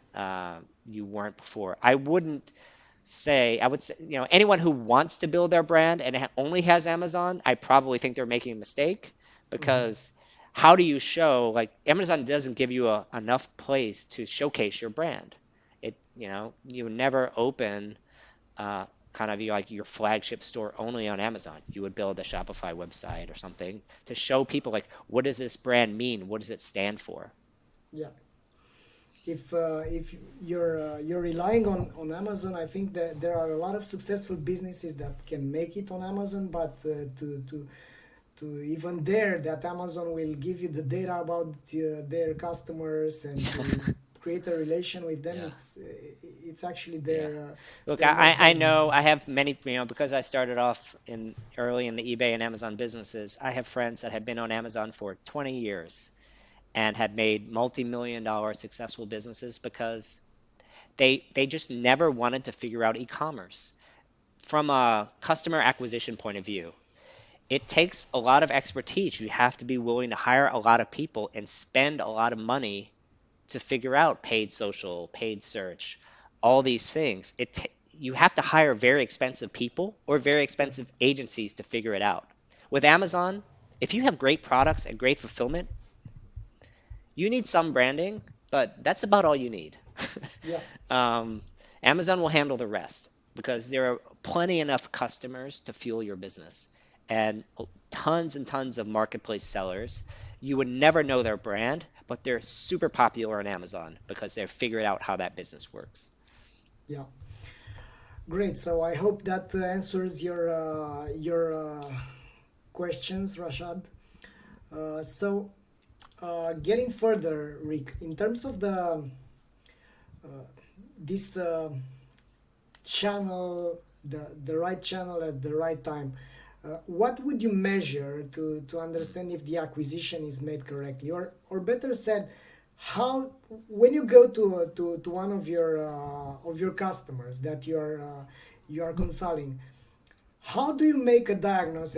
you weren't before, I would say, anyone who wants to build their brand and only has Amazon, I probably think they're making a mistake Hmm. because how do you show, like, Amazon doesn't give you enough place to showcase your brand. You never open uh, kind of like your flagship store only on Amazon. You would build a Shopify website or something to show people, like, what does this brand mean? What does it stand for? Yeah. If you're relying on Amazon, I think that there are a lot of successful businesses that can make it on Amazon, but to even there, that Amazon will give you the data about their customers and to create a relation with them. Yeah. It's actually Yeah. Look, their most I valuable know thing. I have many, because I started off early in the eBay and Amazon businesses. I have friends that have been on Amazon for 20 years and have made multi-million dollar successful businesses because they just never wanted to figure out e-commerce. From a customer acquisition point of view, it takes a lot of expertise. You have to be willing to hire a lot of people and spend a lot of money to figure out paid social, paid search, all these things. You have to hire very expensive people or very Yeah, expensive agencies to figure it out. With Amazon, if you have great products and great fulfillment, you need some branding, but that's about all you need. yeah, um, Amazon will handle the rest because there are plenty enough customers to fuel your business and tons and tons of marketplace sellers. You would never know their brand, but they're super popular on Amazon because they've figured out how that business works. yeah. Great. So I hope that answers your questions, Rashad. Getting further, Rick, in terms of the this channel, the right channel at the right time, what would you measure to understand if the acquisition is made correctly, or better said, how when you go to one of your customers that you are consulting, how do you make a diagnosis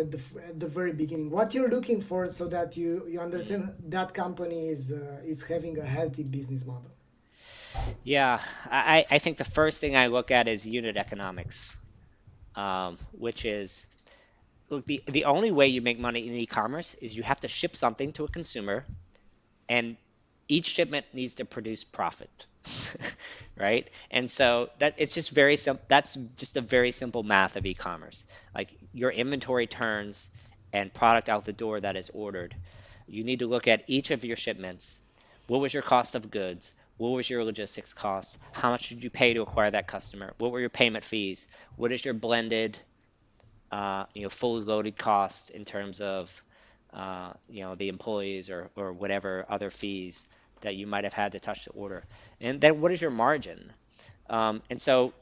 at the very beginning? What you're looking for so that you Mm. understand that company is having a healthy business model. Yeah, I think the first thing I look at is unit economics, which is, look, the only way you make money in e-commerce is you have to ship something to a consumer, and each shipment needs to produce profit. Right? And so that it's just very simple. That's just a very simple math of e-commerce. Like, your inventory turns and product out the door that is ordered. You need to look at each of your shipments. What was your cost of goods? What was your logistics cost? How much did you pay to acquire that customer? What were your payment fees? What is your blended, fully loaded costs in terms of, the employees or whatever other fees that you might have had to touch the order. And then what is your margin? And so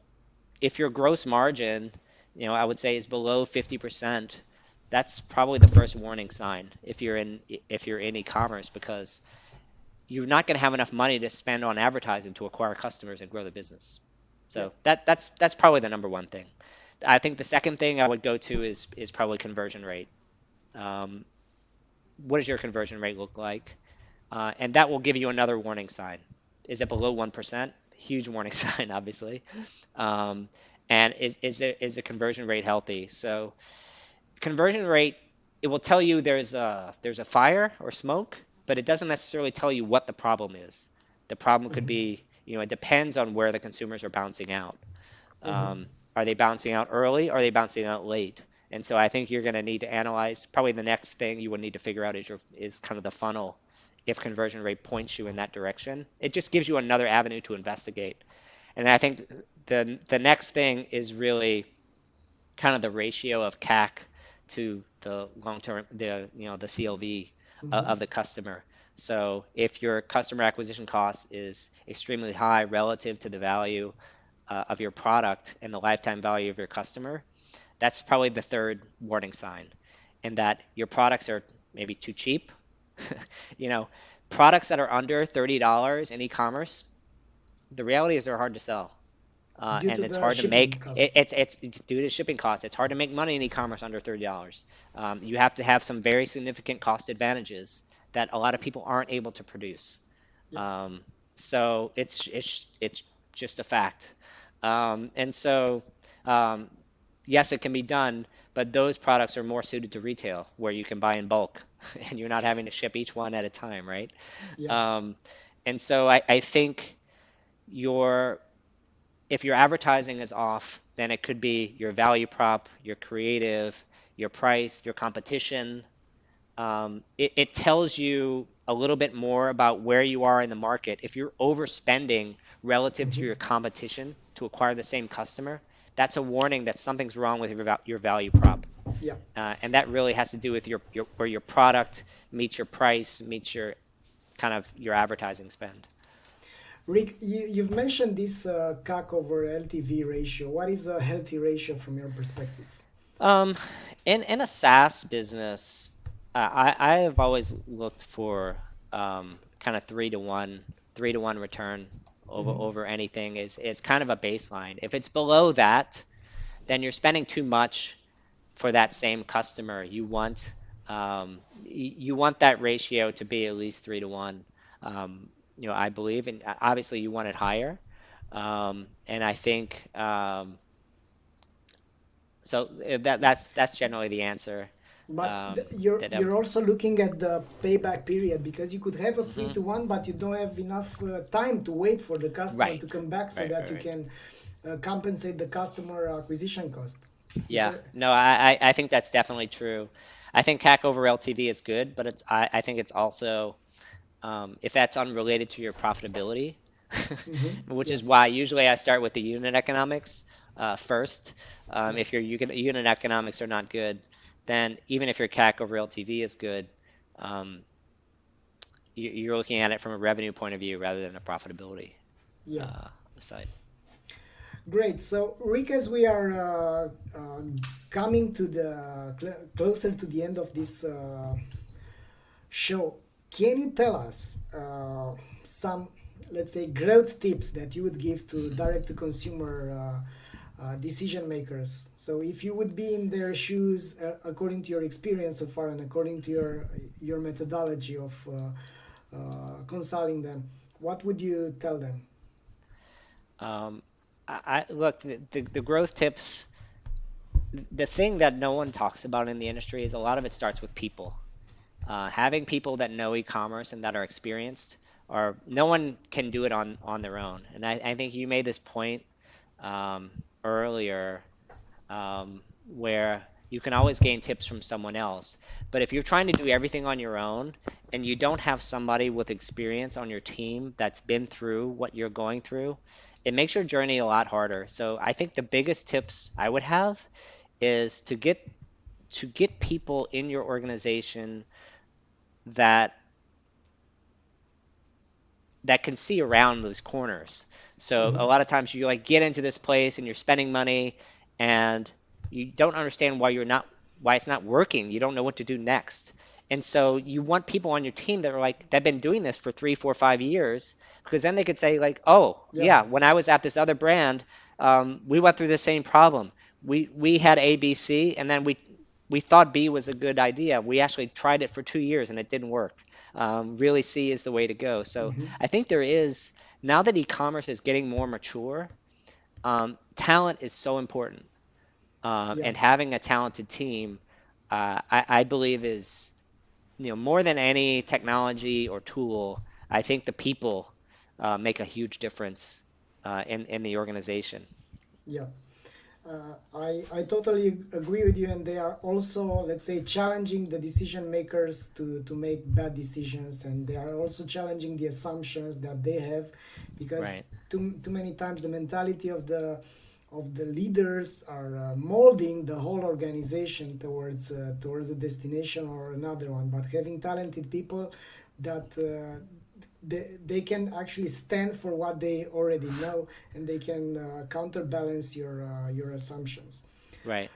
if your gross margin, I would say, is below 50%, that's probably the first warning sign if you're in e-commerce, because you're not going to have enough money to spend on advertising to acquire customers and grow the business. Yeah. So that's probably the number one thing. I think the second thing I would go to is probably conversion rate. Um, what does your conversion rate look like? And that will give you another warning sign. Is it below 1%? Huge warning sign, obviously. Um, and is the conversion rate healthy? So conversion rate, it will tell you there's a fire or smoke, but it doesn't necessarily tell you what the problem is. The problem could Hmm. be, it depends on where the consumers are bouncing out. Hmm. Are they bouncing out early? Or are they bouncing out late? And so I think you're going to need to analyze. Probably the next thing you would need to figure out is kind of the funnel. If conversion rate points you in that direction, it just gives you another avenue to investigate. And I think the next thing is really kind of the ratio of CAC to the long term, the CLV Hmm. of the customer. So if your customer acquisition cost is extremely high relative to the value of your product and the lifetime value of your customer, that's probably the third warning sign, in that your products are maybe too cheap. You know, products that are under $30 in e-commerce, the reality is they're hard to sell. Due to And it's the hard to shipping make it, costs. it's due to shipping costs. It's hard to make money in e-commerce under $30. You have to have some very significant cost advantages that a lot of people aren't able to produce. Yeah. Um, so it's just a fact. And so um, yes, it can be done, but those products are more suited to retail, where you can buy in bulk and you're not having to ship each one at a time, right? Yeah. Um, and so I think your if your advertising is off, then it could be your value prop, your creative, your price, your competition. It tells you a little bit more about where you are in the market. If you're overspending relative to Mhm. your competition to acquire the same customer, that's a warning that something's wrong with your value prop. Yeah. And that really has to do with your where your product meets your price, meets your kind of your advertising spend. Rick, you've mentioned this CAC over LTV ratio. What is a healthy ratio from your perspective? Um, in a SaaS business, I have always looked for kind of 3 to 1 return Hmm. over anything is kind of a baseline. If it's below that, then you're spending too much for that same customer. You want that ratio to be at least 3 to 1. I believe, and obviously you want it higher. And I think so. That's generally the answer. But That you're also looking at the payback period, because you could have a three mhm. to one, but you don't have enough time to wait for the customer Right, to come back so right, that right, you right. can compensate the customer acquisition cost. Yeah, Because no, I think that's definitely true. I think CAC over LTV is good, but I think it's also if that's unrelated to your profitability, which yeah, is why usually I start with the unit economics first. yeah, If your unit economics are not good, then even if your CAC over LTV is good, um, you're looking at it from a revenue point of view rather than a profitability yeah. uh, side. Great. So, Rick, as we are coming to the closer to the end of this show, can you tell us some, let's say, growth tips that you would give to direct to consumer decision makers? So, if you would be in their shoes, according to your experience so far and according to your methodology of consulting them, what would you tell them? Um, I look the growth tips. The thing that no one talks about in the industry is a lot of it starts with people. Having people that know e-commerce and that are experienced, or no one can do it on their own. And I think you made this point um, earlier where you can always gain tips from someone else. But if you're trying to do everything on your own and you don't have somebody with experience on your team that's been through what you're going through, it makes your journey a lot harder. So I think the biggest tips I would have is to get people in your organization that that can see around those corners. So Hmm. a lot of times you like get into this place and you're spending money and you don't understand why it's not working. You don't know what to do next. And so you want people on your team that are like that've been doing this for 3, 4, 5 years, because then they could say like, oh Yeah. yeah, when I was at this other brand, we went through the same problem. We had A, B, C, and then we thought B was a good idea. We actually tried it for 2 years and it didn't work. Really, C is the way to go. So Hmm. I think there is, now that e-commerce is getting more mature, talent is so important. Yeah. And having a talented team, I believe is, more than any technology or tool, I think the people make a huge difference in the organization. Yeah. I totally agree with you, and they are also, let's say, challenging the decision makers to make bad decisions, and they are also challenging the assumptions that they have, because Right. too many times the mentality of the leaders are molding the whole organization towards a destination or another one. But having talented people, that they can actually stand for what they already know, and they can counterbalance your assumptions. Right.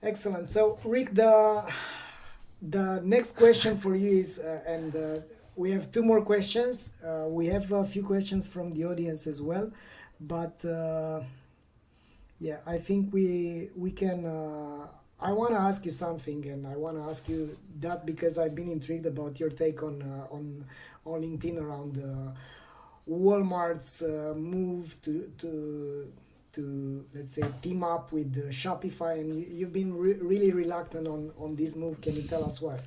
Excellent. So, Rick, the next question for you is, and we have two more questions. We have a few questions from the audience as well, but yeah, I think we can. I want to ask you something, and I want to ask you that because I've been intrigued about your take on LinkedIn around Walmart's move to let's say team up with Shopify, and you've been really reluctant on this move. Can you tell us why?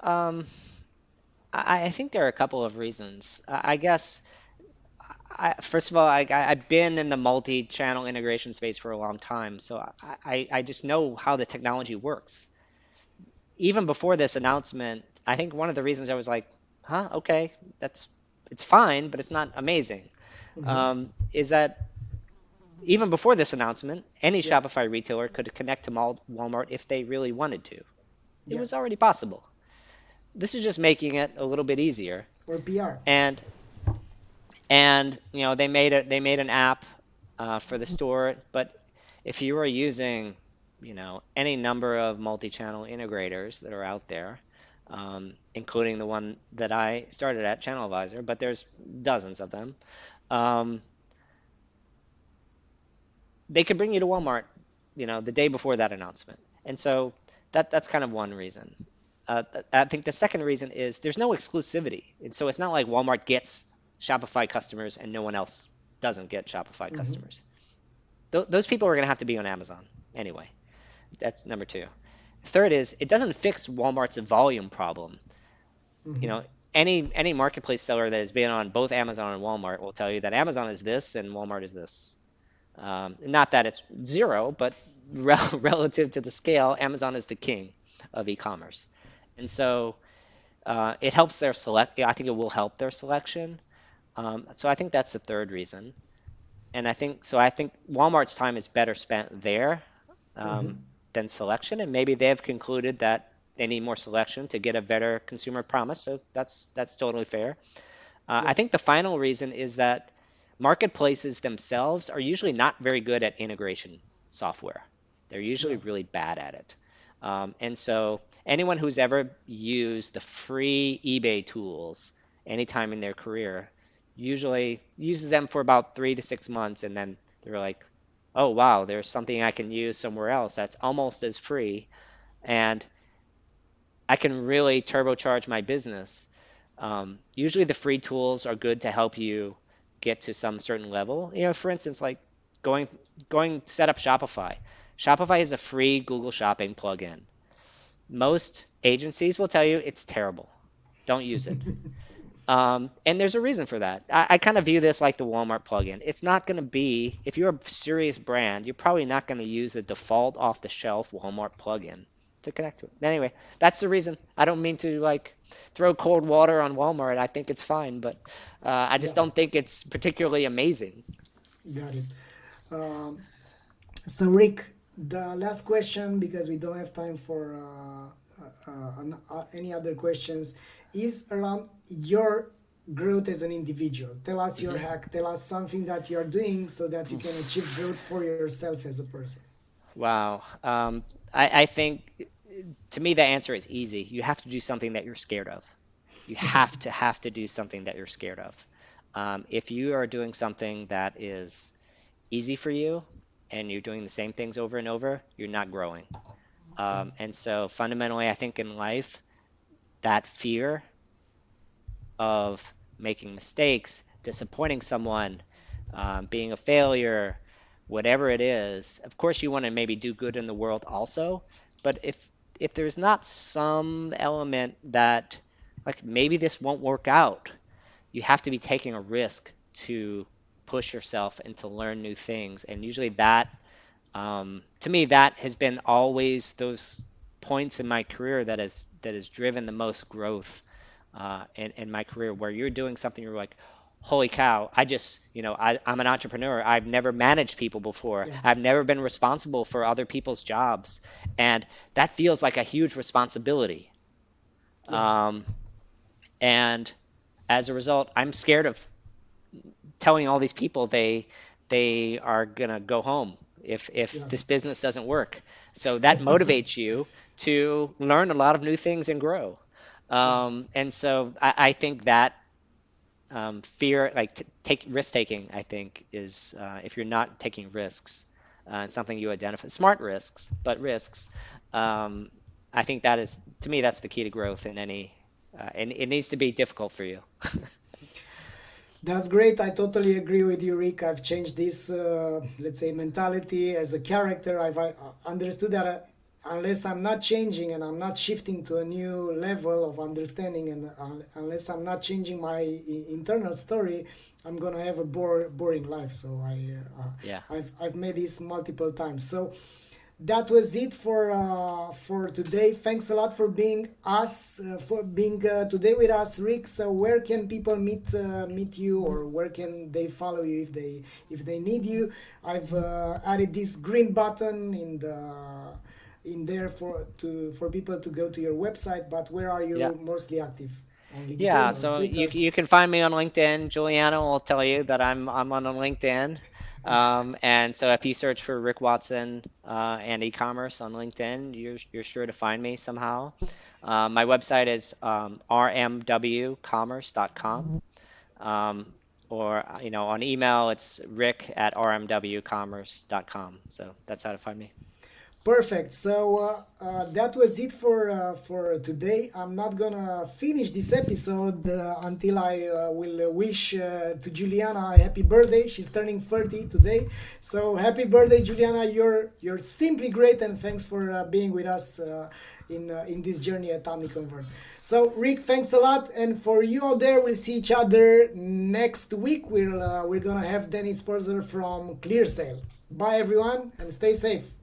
Um, I think there are a couple of reasons. I guess first of all, I've been in the multi-channel integration space for a long time, so I just know how the technology works. Even before this announcement, I think one of the reasons I was like, huh, okay, that's it's fine, but it's not amazing, Mm-hmm. is that even before this announcement, any Yeah, Shopify retailer could connect to Walmart if they really wanted to. It yeah, was already possible. This is just making it a little bit easier. or PR. And they made an app for the store, but if you are using any number of multi-channel integrators that are out there, including the one that I started at, Channel Advisor, but there's dozens of them. um, they could bring you to Walmart, the day before that announcement. And so that's kind of one reason. I think the second reason is there's no exclusivity. And so it's not like Walmart gets Shopify customers and no one else doesn't get Shopify Mm-hmm. customers. Those people are going to have to be on Amazon anyway. That's number two. Third is it doesn't fix Walmart's volume problem. You Mm-hmm. know, any marketplace seller that has been on both Amazon and Walmart will tell you that Amazon is this and Walmart is this. Not that it's zero, but relative to the scale, Amazon is the king of e-commerce. And so it helps their select. I think it will help their selection. So I think that's the third reason. And I think Walmart's time is better spent there Mm-hmm. than selection. And maybe they have concluded that they need more selection to get a better consumer promise. So that's totally fair. Yeah, I think the final reason is that marketplaces themselves are usually not very good at integration software. They're yeah, usually really bad at it. And so anyone who's ever used the free eBay tools anytime in their career usually uses them for about 3 to 6 months, and then they're like, oh wow, there's something I can use somewhere else that's almost as free, and I can really turbocharge my business. Usually the free tools are good to help you get to some certain level. For instance, like going going set up Shopify. Shopify is a free Google Shopping plugin. Most agencies will tell you it's terrible. Don't use it. And there's a reason for that. I kind of view this like the Walmart plugin. It's not going to be, if you're a serious brand, you're probably not going to use a default off the shelf Walmart plugin to connect to it. Anyway, that's the reason. I don't mean to like throw cold water on Walmart. I think it's fine, but I yeah. just don't think it's particularly amazing. Got it. Um, so, Rick, the last question, because we don't have time for any other questions, is around your growth as an individual. Tell us your Mhm. hack. Tell us something that you're doing so that you can achieve growth for yourself as a person. Wow. I think to me the answer is easy. You have to do something that you're scared of. You have to do something that you're scared of. If you are doing something that is easy for you and you're doing the same things over and over, you're not growing. Yeah, And so fundamentally, I think in life, that fear of making mistakes, disappointing someone, being a failure, whatever it is, of course you want to maybe do good in the world also. But if there's not some element that like maybe this won't work out, you have to be taking a risk to push yourself and to learn new things. And usually to me, that has been always those points in my career that has driven the most growth in my career, where you're doing something you're like, holy cow, I'm an entrepreneur. I've never managed people before. yeah, I've never been responsible for other people's jobs, and that feels like a huge responsibility. yeah, Um, And as a result, I'm scared of telling all these people they are gonna go home if Yeah. this business doesn't work. So that motivates you to learn a lot of new things and grow. Yeah. And so I think that fear, like take risk taking, I think is if you're not taking risks, it's something you identify, smart risks, but risks. Um, I think that is, to me, that's the key to growth in any, and it needs to be difficult for you. That's great. I totally agree with you, Rick. I've changed this, let's say, mentality as a character. I've understood that unless I'm not changing and I'm not shifting to a new level of understanding, and unless I'm not changing my internal story, I'm gonna have a boring life. So Yeah. I've made this multiple times. So that was it for today. Thanks a lot for being today with us, Rick. So where can people meet you, or where can they follow you if they need you? I've added this green button in there for people to go to your website. But where are Yeah. you mostly active? On Yeah, LinkedIn or so you Twitter? you can find me on LinkedIn. Juliana will tell you that I'm on LinkedIn. And so if you search for Rick Watson and e-commerce on LinkedIn, you're sure to find me somehow. My website is rmwcommerce.com. Um, or on email it's rick@rmwcommerce.com. So that's how to find me. Perfect. So that was it for today. I'm not gonna finish this episode until I will wish to Juliana a happy birthday. She's turning 30 today. So happy birthday, Juliana! You're simply great, and thanks for being with us in this journey at Omniconvert. So Rick, thanks a lot, and for you out there, we'll see each other next week. We're gonna have Dennis Perzer from ClearSale. Bye everyone, and stay safe.